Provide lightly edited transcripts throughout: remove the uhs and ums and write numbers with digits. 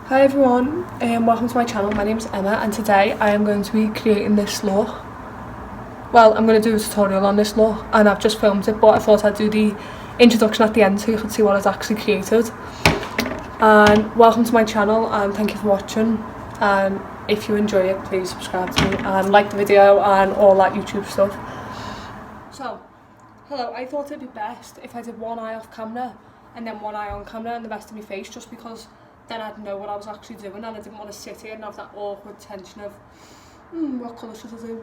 Hi everyone, welcome to my channel. My name is Emma and today I am going to be creating this look. Well, I'm going to do a tutorial on this look and I've just filmed it, but I thought I'd do the introduction at the end so you could see what I've actually created. And welcome to my channel and thank you for watching, and if you enjoy it please subscribe to me and like the video and all that YouTube stuff. So, hello, I thought it'd be best if I did one eye off camera and then one eye on camera and the rest of my face, just because then I'd know what I was actually doing and I didn't want to sit here and have that awkward tension of what colour should I do,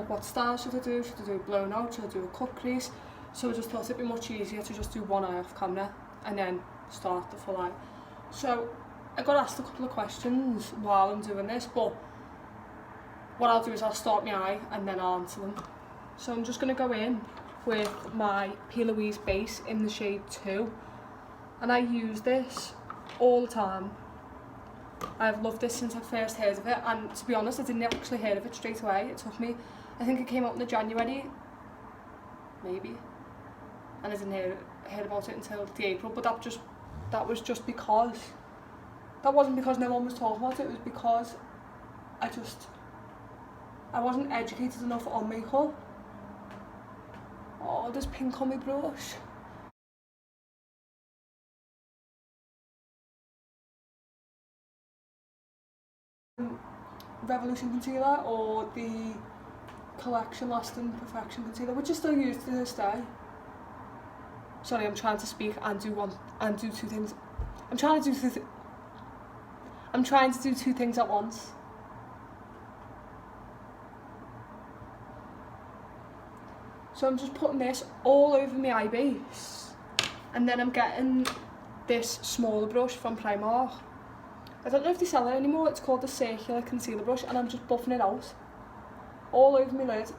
what style should I do blown out, should I do a cut crease. So I just thought it'd be much easier to just do one eye off camera and then start the full eye. So I got asked a couple of questions while I'm doing this, but what I'll do is I'll start my eye and then I'll answer them. So I'm just going to go in with my P. Louise base in the shade 2, and I use this all the time. I've loved this since I first heard of it, and to be honest I didn't actually hear of it straight away. It took me, I think it came out in the January maybe, and I didn't hear about it until the April, but that was just because, that wasn't because no one was talking about it, it was because I wasn't educated enough on makeup. Oh, there's pink on my brush. Revolution concealer or the Collection Lasting Perfection concealer, which is still used to this day. Sorry, I'm trying to speak and do two things. I'm trying to do two things at once. So I'm just putting this all over my eye base, and then I'm getting this smaller brush from Primark. I don't know if they sell it anymore, it's called the circular concealer brush, and I'm just buffing it out all over my lid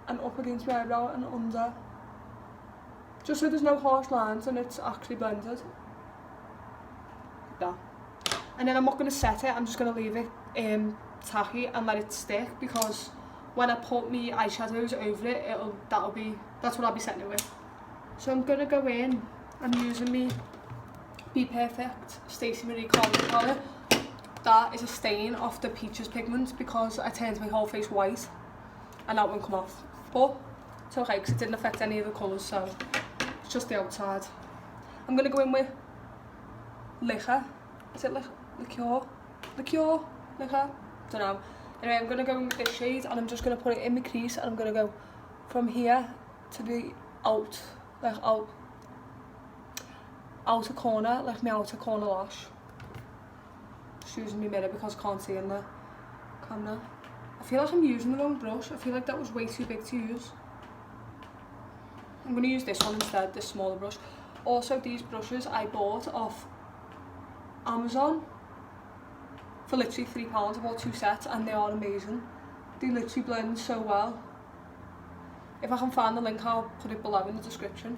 and up against my eyebrow and under, just so there's no harsh lines and it's actually blended. Like that. And then I'm not going to set it, I'm just going to leave it tacky and let it stick, because when I put my eyeshadows over it, that's what I'll be setting it with. So I'm going to go in and using me Be Perfect Stacey Marie Color palette. That is a stain off the Peaches pigment because I turned my whole face white and that won't come off. But it's okay because it didn't affect any of the colours, so it's just the outside. I'm going to go in with Liquor. Is it Liqueur? Don't know. Anyway, I'm going to go in with this shade and I'm just going to put it in my crease, and I'm going to go from here to the outer corner, like my outer corner lash. Just using my mirror because I can't see in the camera. I feel like I'm using the wrong brush. I feel like that was way too big to use. I'm going to use this one instead, this smaller brush. Also, these brushes I bought off Amazon for literally £3. I bought 2 sets and they are amazing. They literally blend so well. If I can find the link, I'll put it below in the description.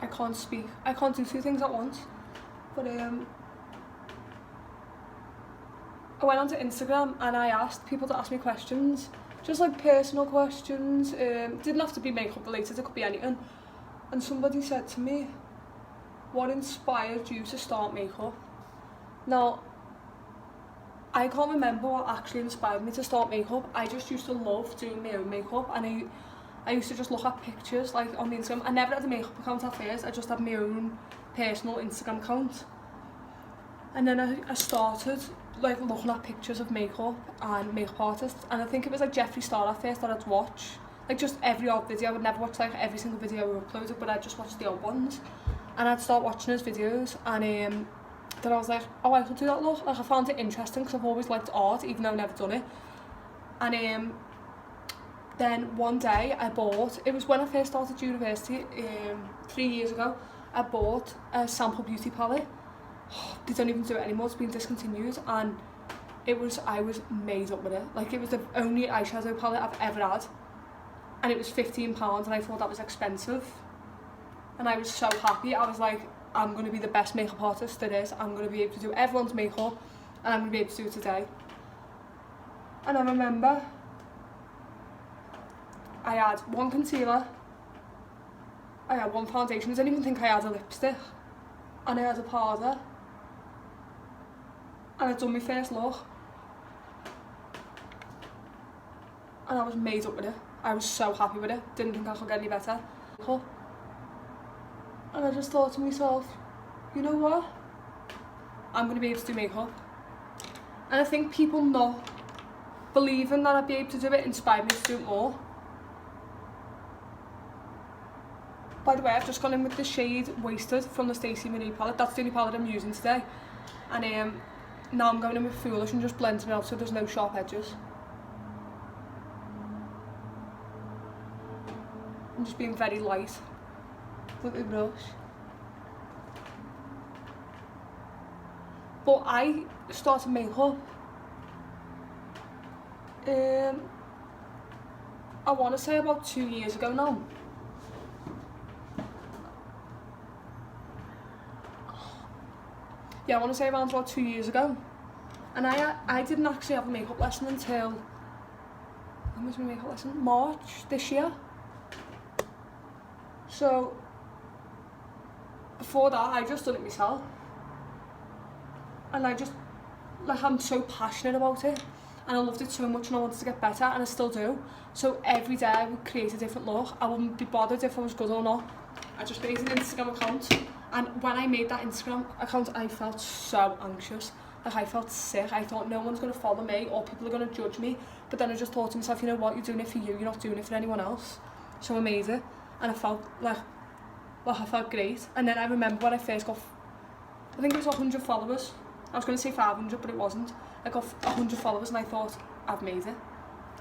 I can't speak. I can't do two things at once. But I went onto Instagram and I asked people to ask me questions, just like personal questions. Didn't have to be makeup related, it could be anything. And somebody said to me, what inspired you to start makeup? Now, I can't remember what actually inspired me to start makeup. I just used to love doing my own makeup, and I used to just look at pictures like on the Instagram. I never had a makeup account at first, I just had my own personal Instagram account. And then I started like looking at pictures of makeup and makeup artists, and I think it was like Jeffree Star at first that I'd watch. Like just every odd video, I would never watch like every single video we uploaded, but I'd just watch the odd ones. And I'd start watching his videos, and then I was like, oh, I could do that look. Like I found it interesting because I've always liked art, even though I've never done it. And then one day I bought, it was when I first started university, 3 years ago, I bought a sample beauty palette. They don't even do it anymore, it's been discontinued, and I was made up with it. Like it was the only eyeshadow palette I've ever had, and it was £15, and I thought that was expensive. And I was so happy. I was like, I'm going to be the best makeup artist there is. I'm going to be able to do everyone's makeup, and I'm going to be able to do it today. And I remember I had one concealer, I had one foundation, I didn't even think I had a lipstick, and I had a powder, and I'd done my first look, and I was made up with it. I was so happy with it, didn't think I could get any better. And I just thought to myself, you know what, I'm going to be able to do makeup. And I think people not believing that I'd be able to do it inspired me to do it more. By the way, I've just gone in with the shade Wasted from the Stacey Marie palette. That's the only palette I'm using today. And now I'm going in with Foolish and just blending it out so there's no sharp edges. I'm just being very light with the brush. But I started makeup I want to say about 2 years ago now. Yeah, I want to say around about 2 years ago. And I didn't actually have a makeup lesson until, when was my makeup lesson? March this year. So before that I just done it myself. And I just, like, I'm so passionate about it. And I loved it so much and I wanted to get better, and I still do. So every day I would create a different look. I wouldn't be bothered if I was good or not. I just made an Instagram account. And when I made that Instagram account, I felt so anxious. Like, I felt sick. I thought no one's going to follow me or people are going to judge me. But then I just thought to myself, you know what, you're doing it for you, you're not doing it for anyone else. So I made it. And I felt like I felt great. And then I remember when I first got, I think it was 100 followers. I was going to say 500, but it wasn't. I got 100 followers and I thought, I've made it.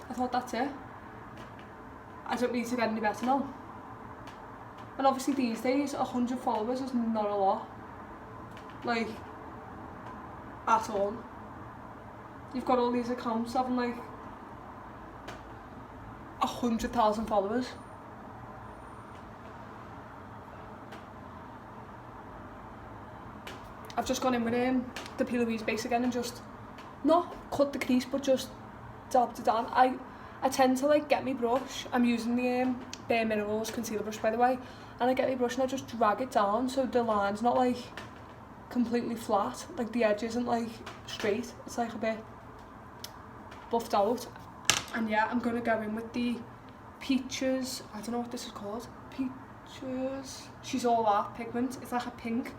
I thought, that's it. I don't need to get any better now. And obviously these days, 100 followers is not a lot. Like, at all. You've got all these accounts having like 100,000 followers. I've just gone in with the P. Louise base again and just not cut the crease but just dabbed it down. I tend to like get my brush. I'm using the Bare Minerals concealer brush, by the way, and I get my brush and I just drag it down so the line's not like completely flat, like the edge isn't like straight, it's like a bit buffed out. And yeah, I'm gonna go in with the Peaches, I don't know what this is called, Peaches, She's All That pigment. It's like a pink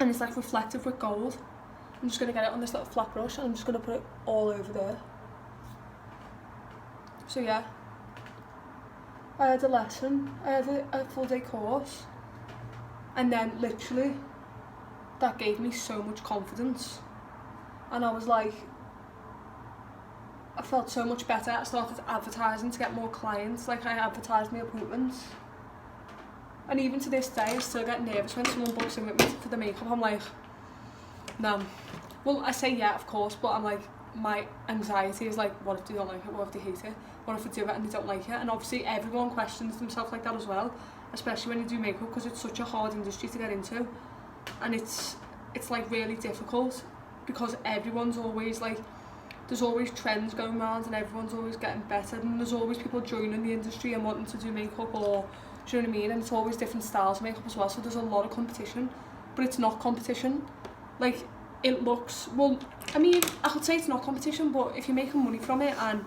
and it's like reflective with gold. I'm just going to get it on this little flat brush and I'm just going to put it all over there. So yeah, I had a lesson, I had a full day course, and then literally that gave me so much confidence, and I was like, I felt so much better. I started advertising to get more clients, like I advertised my appointments. And even to this day, I still get nervous when someone books in with me for the makeup. I'm like, no. Well, I say yeah, of course, but I'm like, my anxiety is like, what if they don't like it? What if they hate it? What if I do it and they don't like it? And obviously everyone questions themselves like that as well, especially when you do makeup, because it's such a hard industry to get into. And it's like really difficult because everyone's always like, there's always trends going around and everyone's always getting better, and there's always people joining the industry and wanting to do makeup, or do you know what I mean? And it's always different styles of makeup as well, so there's a lot of competition, but it's not competition. Like, it looks, well, I mean, I could say it's not competition, but if you're making money from it and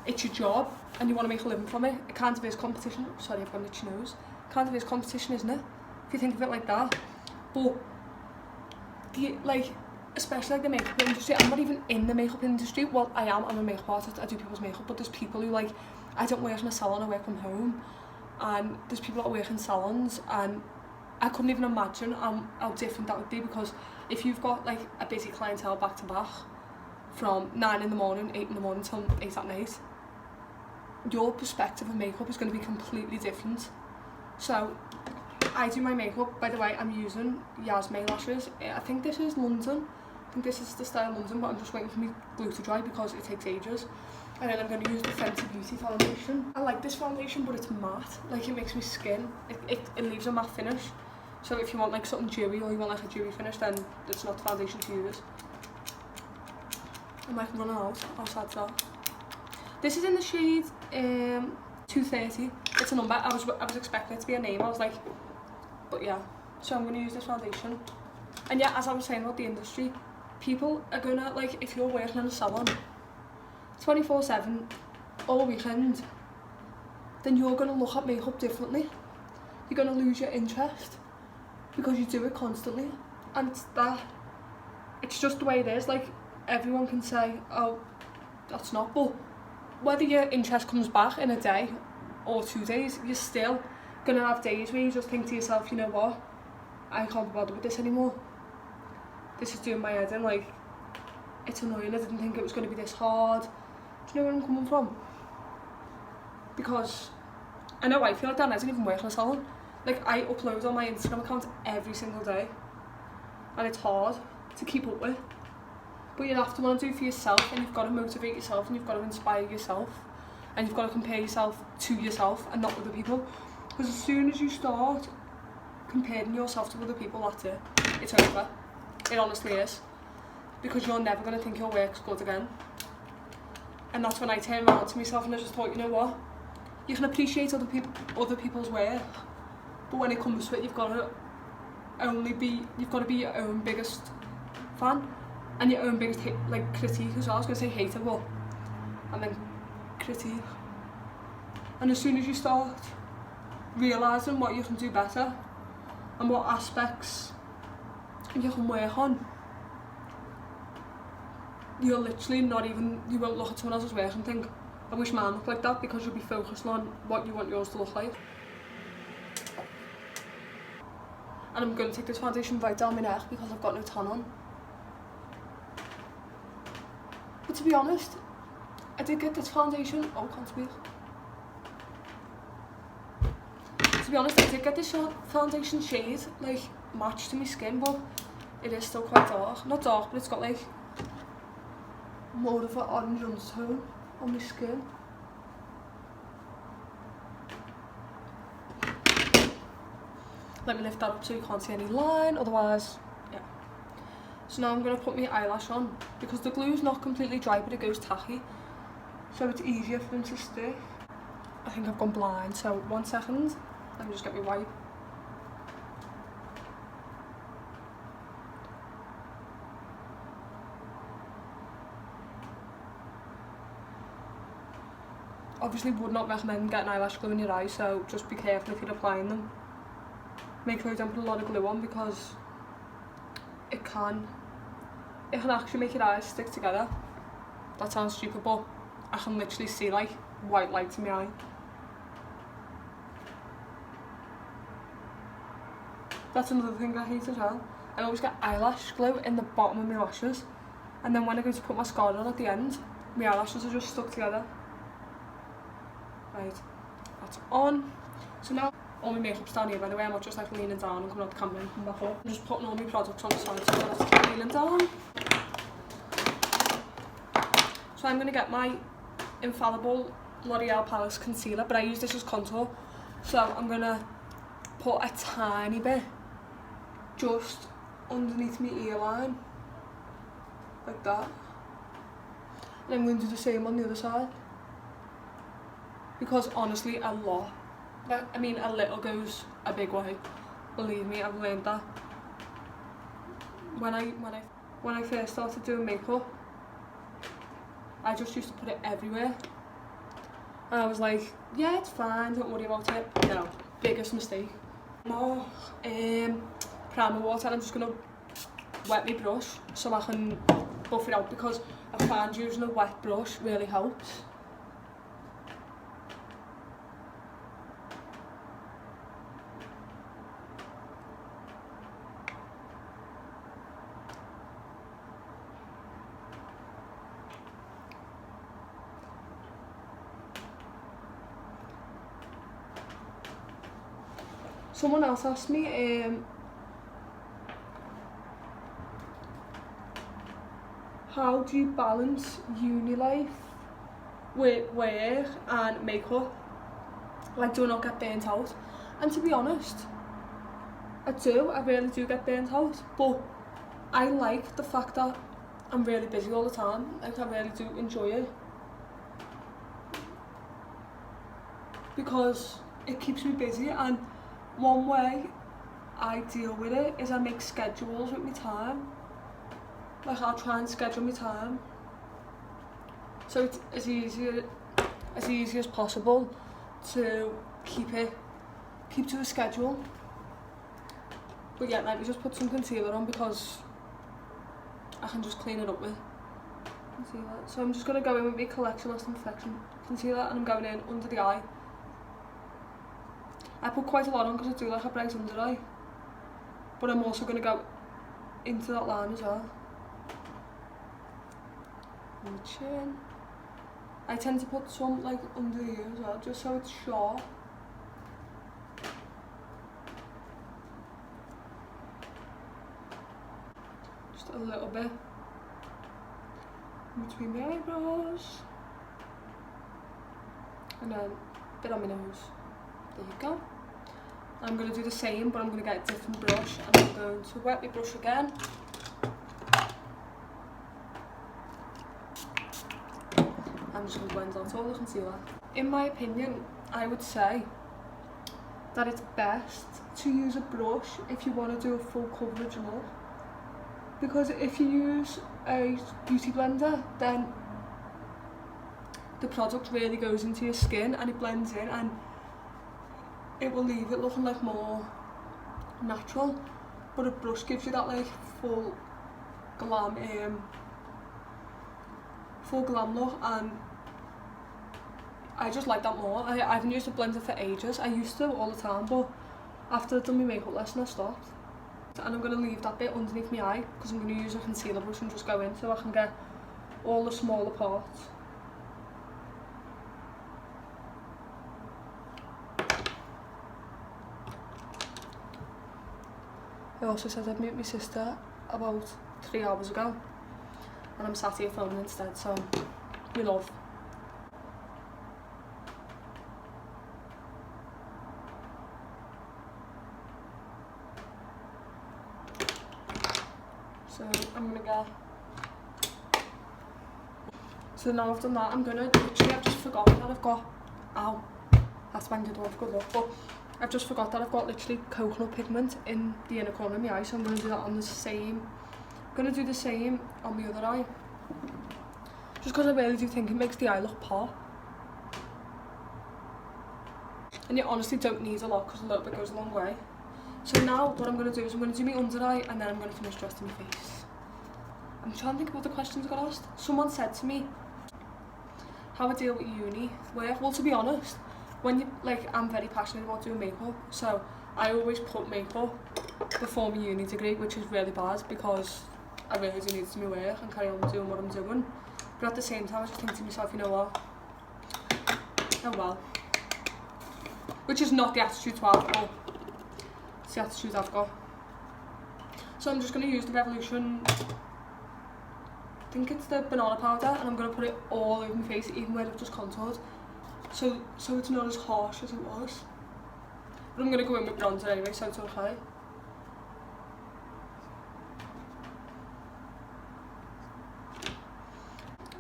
it's your job and you want to make a living from it, it kind of is competition. Sorry, I've got an itchy nose. It kind of is competition, isn't it? If you think of it like that. But the, like, especially like the makeup industry, I'm not even in the makeup industry. Well, I am, I'm a makeup artist, I do people's makeup, but there's people who, like, I don't work in a salon, I work from home, and there's people that work in salons, and I couldn't even imagine how different that would be, because if you've got like a busy clientele back to back from 9 in the morning, 8 in the morning till 8 at night, your perspective of makeup is going to be completely different. So I do my makeup, by the way, I'm using Yasme lashes. I think this is London, I think this is the style London, but I'm just waiting for my glue to dry because it takes ages. And then I'm going to use the Fenty Beauty foundation. I like this foundation, but it's matte, like it makes my skin, it leaves a matte finish. So if you want like something dewy or you want like a dewy finish, then it's not the foundation to use. I'm like running out, how sad's that? This is in the shade 230. It's a number. I was expecting it to be a name. I was like, but yeah. So I'm going to use this foundation. And yeah, as I was saying about the industry, people are going to, like, if you're working in a salon 24/7 all weekend, then you're going to look at makeup differently. You're going to lose your interest because you do it constantly. And it's just the way it is. Like, everyone can say, oh, that's not, but whether your interest comes back in a day or 2 days, you're still going to have days where you just think to yourself, you know what, I can't be bothered with this anymore. This is doing my head in, like, it's annoying. I didn't think it was going to be this hard. Do you know where I'm coming from? Because I know I feel like that. I didn't even work in a salon. Like, I upload on my Instagram account every single day, and it's hard to keep up with. But you have to want to do it for yourself, and you've got to motivate yourself, and you've got to inspire yourself, and you've got to compare yourself to yourself and not other people. Because as soon as you start comparing yourself to other people, that's it. It's over. It honestly is. Because you're never going to think your work's good again. And that's when I turned around to myself and I just thought, you know what? You can appreciate other people's work, but when it comes to it, you've got to be your own biggest fan and your own biggest critique as well. I was going to say hater, but I meant critique. And as soon as you start realising what you can do better and what aspects you can work on, you're literally you won't look at someone else's work and think, I wish mine looked like that, because you'll be focused on what you want yours to look like. And I'm going to take this foundation right down my neck because I've got no tan on. But to be honest, I did get this foundation, oh, I can't speak. To be honest, I did get this foundation shade, like, matched to my skin, but it is still quite dark. Not dark, but it's got like more of an orange undertone on my skin. Let me lift that up so you can't see any line, otherwise, yeah. So now I'm going to put my eyelash on, because the glue's not completely dry, but it goes tacky, so it's easier for them to stick. I think I've gone blind, so 1 second, let me just get my wipe. Obviously would not recommend getting eyelash glue in your eyes, so just be careful if you're applying them. Make sure you don't put a lot of glue on, because it can actually make your eyes stick together. That sounds stupid, but I can literally see like white lights in my eye. That's another thing I hate as well. I always get eyelash glue in the bottom of my lashes, and then when I go to put mascara on at the end, my eyelashes are just stuck together. Right, that's on. So now all my makeup's down here, by the way. I'm not just like leaning down and coming out the camera and coming back up. I'm just putting all my products on the side so I don't have to keep leaning down. So I'm going to get my infallible L'Oreal Paris concealer, but I use this as contour. So I'm going to put a tiny bit just underneath my earline, like that. And I'm going to do the same on the other side. Because honestly, a little goes a big way. Believe me, I've learned that. When I first started doing makeup, I just used to put it everywhere. And I was like, yeah, it's fine, don't worry about it. No, biggest mistake. More primer water, I'm just gonna wet my brush so I can buff it out, because I find using a wet brush really helps. Someone else asked me how do you balance uni life with work and makeup? Like, do I not get burnt out? And to be honest, I really do get burnt out, but I like the fact that I'm really busy all the time. Like, I really do enjoy it. because it keeps me busy, and one way I deal with it is I make schedules with my time. Like I'll try and schedule my time so it's as easy as possible to keep to a schedule. But yeah, let me just put some concealer on because I can just clean it up with concealer. So I'm just going to go in with my Collection Lost Infection concealer, and I'm going in under the eye. I put quite a lot on because I do like a bright under eye, but I'm also going to go into that line as well. And the chin. I tend to put some like under the ear as well, just so it's sharp. Just a little bit in between my eyebrows, and then a bit on my nose. There you go. I'm going to do the same, but I'm going to get a different brush, and I'm going to wet my brush again. I'm just going to blend out all the concealer. In my opinion, I would say that it's best to use a brush if you want to do a full coverage look, because if you use a beauty blender, then the product really goes into your skin and it blends in, and it will leave it looking like more natural. But a brush gives you that like full glam look, and I just like that more. I haven't used a blender for ages. I used to all the time, but after I've done my makeup lesson I stopped. And I'm going to leave that bit underneath my eye because I'm going to use a concealer brush and just go in so I can get all the smaller parts. I also said I'd meet my sister about 3 hours ago, and I'm sat here filming instead, so we love. So I'm gonna go. So now I've done that, I'm gonna literally, I've just forgotten that I've got, ow, that's banged the door for good luck, but I've just forgot that I've got literally coconut pigment in the inner corner of my eye, so I'm gonna do that on the same, I'm gonna do the same on my other eye, just because I really do think it makes the eye look pop. And you honestly don't need a lot because a little bit goes a long way. So now what I'm going to do is I'm going to do my under eye, and then I'm going to finish dressing my face. I'm trying to think of what the questions I got asked. Someone said to me how I deal with uni work. Well, to be honest, when you I'm very passionate about doing makeup, so I always put makeup before my uni degree, which is really bad because I really do need to do my work and carry on doing what I'm doing. But at the same time I just think to myself, you know what, oh well. Which is not the attitude to have, but it's the attitude I've got. So I'm just going to use the Revolution, I think it's the banana powder, and I'm going to put it all over my face, even where I've just contoured, so it's not as harsh as it was. But I'm going to go in with bronzer anyway, so it's okay.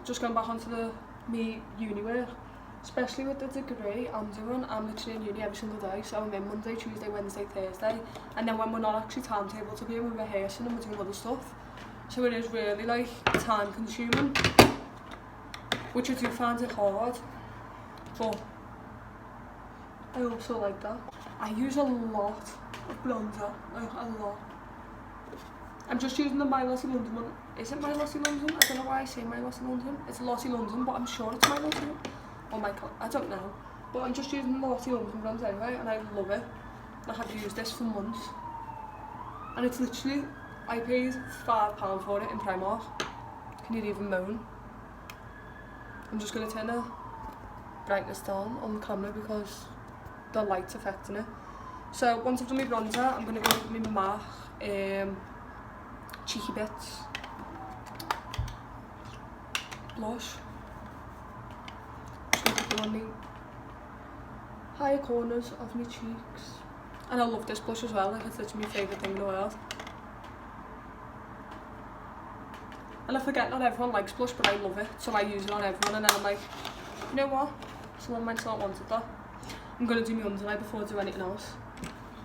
Just going back onto me uni work. Especially with the degree I'm doing, I'm literally in uni every single day, so I'm in Monday, Tuesday, Wednesday, Thursday, and then when we're not actually timetabled to be in, we're rehearsing and we're doing other stuff, so it is really time consuming, which I do find it hard, but I also like that. I use a lot of bronzer, a lot. I'm just using the My Lossy London one. Is it My Lossy London? I don't know why I say My Lossy London. It's Lossy London, but I'm sure it's My Lossy London. Oh my god, I don't know, but I'm just using the Lossy London bronze anyway, and I love it. I have used this for months, and it's literally, I paid £5 for it in Primark. Can you even moan? I'm just going to turn the brightness down on the camera because the light's affecting it. So once I've done my bronzer, I'm going to go with my MAC Cheeky Bits blush. On the higher corners of my cheeks, and I love this blush as well, it's literally my favourite thing in the world. And I forget not everyone likes blush, but I love it, so I use it on everyone, and then I'm like, you know what, someone might not want it though. I'm going to do my undereye before I do anything else.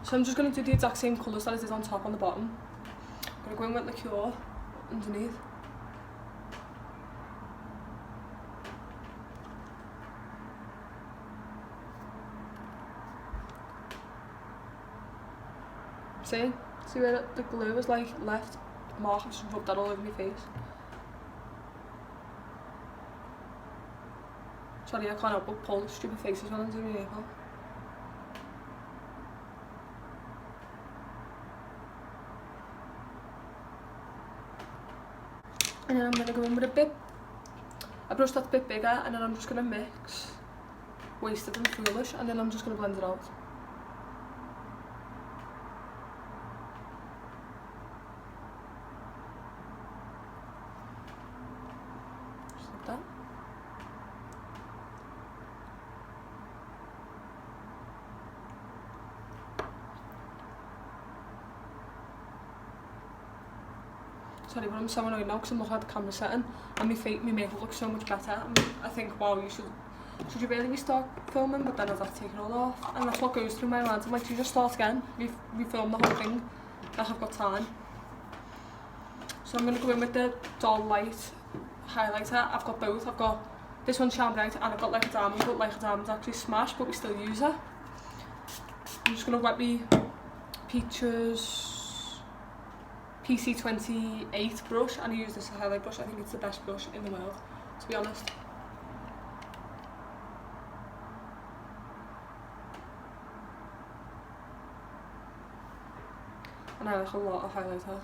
So I'm just going to do the exact same colours that I did on top on the bottom. I'm going to go in with liqueur underneath. See where the glue was like left mark? I've just rubbed that all over my face. Sorry, I can't help but pull stupid faces when I'm doing my makeup. And then I'm going to go in with a brush that's a bit bigger, and then I'm just going to mix Wasted and Foolish, and then I'm just going to blend it out. Just like that. Sorry, but I'm so annoyed now because I'm looking at the camera setting and my makeup looks so much better. I think, wow, should you really start filming? But then I'd have to take it all off. And that's what goes through my mind. I'm like, you just start again, refilm the whole thing. I have got time. So I'm going to go in with the Dull Light highlighter. I've got both. I've got this one Shine Bright and I've got Like a Diamond, but Like a Diamond's actually smashed, but we still use it. I'm just going to wet me Peaches PC28 brush, and I use this highlight brush. I think it's the best brush in the world, to be honest. And I like a lot of highlighter.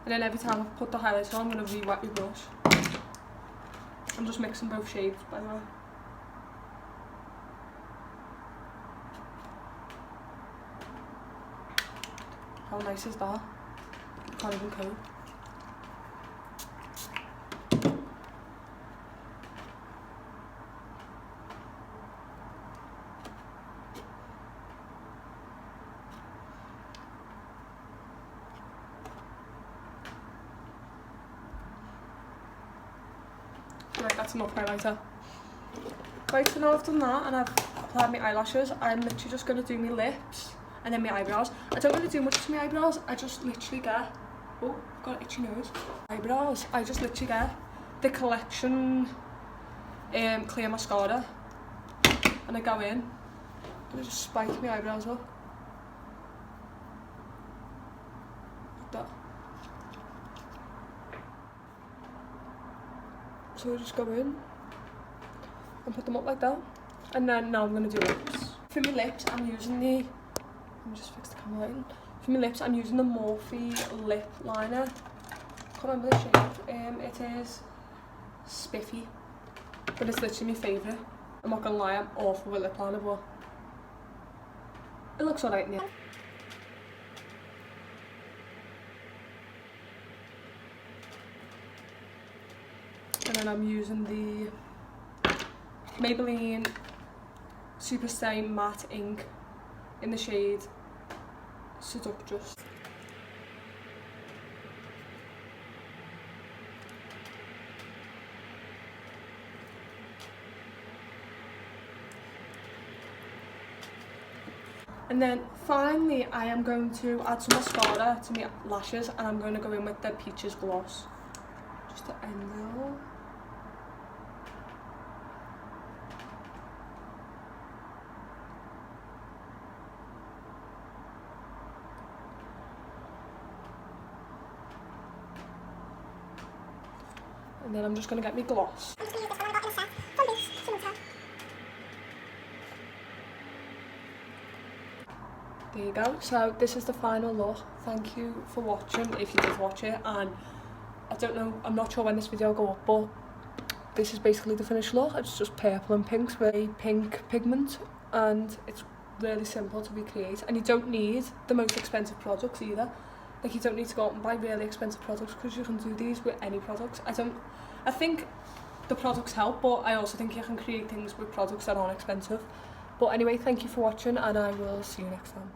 And then every time I put the highlighter on, I'm going to re-wet my brush. I'm just mixing both shades, by the way. How nice is that? I can't even cope. Right, that's enough highlighter. Right, so now I've done that and I've applied my eyelashes, I'm literally just going to do my lips and then my eyebrows. I don't really do much to my eyebrows, I just literally get, oh, I've got an itchy nose. Eyebrows, I just literally get the Collection clear mascara and I go in and I just spike my eyebrows up. Like that. So I just go in and put them up like that. And then now I'm going to do lips. For my lips, I'm using the, let me just fix the camera lighting. For my lips, I'm using the Morphe lip liner. I can't remember the shade. It is Spiffy, but it's literally my favourite. I'm not gonna lie, I'm awful with lip liner, but it looks alright in the end. And then I'm using the Maybelline Super Stay Matte Ink in the shade Seductress. And then finally I am going to add some mascara to my lashes and I'm going to go in with the Peaches gloss. Just to end it all. And then I'm just going to get my gloss. I'm just going to use this one I got in a set from Boots, Summertime. There you go. So this is the final look. Thank you for watching, if you did watch it. And I don't know, I'm not sure when this video will go up, but this is basically the finished look. It's just purple and pinks with a pink pigment. And it's really simple to recreate. And you don't need the most expensive products either. Like, you don't need to go out and buy really expensive products because you can do these with any products. I think the products help, but I also think you can create things with products that aren't expensive. But anyway, thank you for watching and I will see you next time.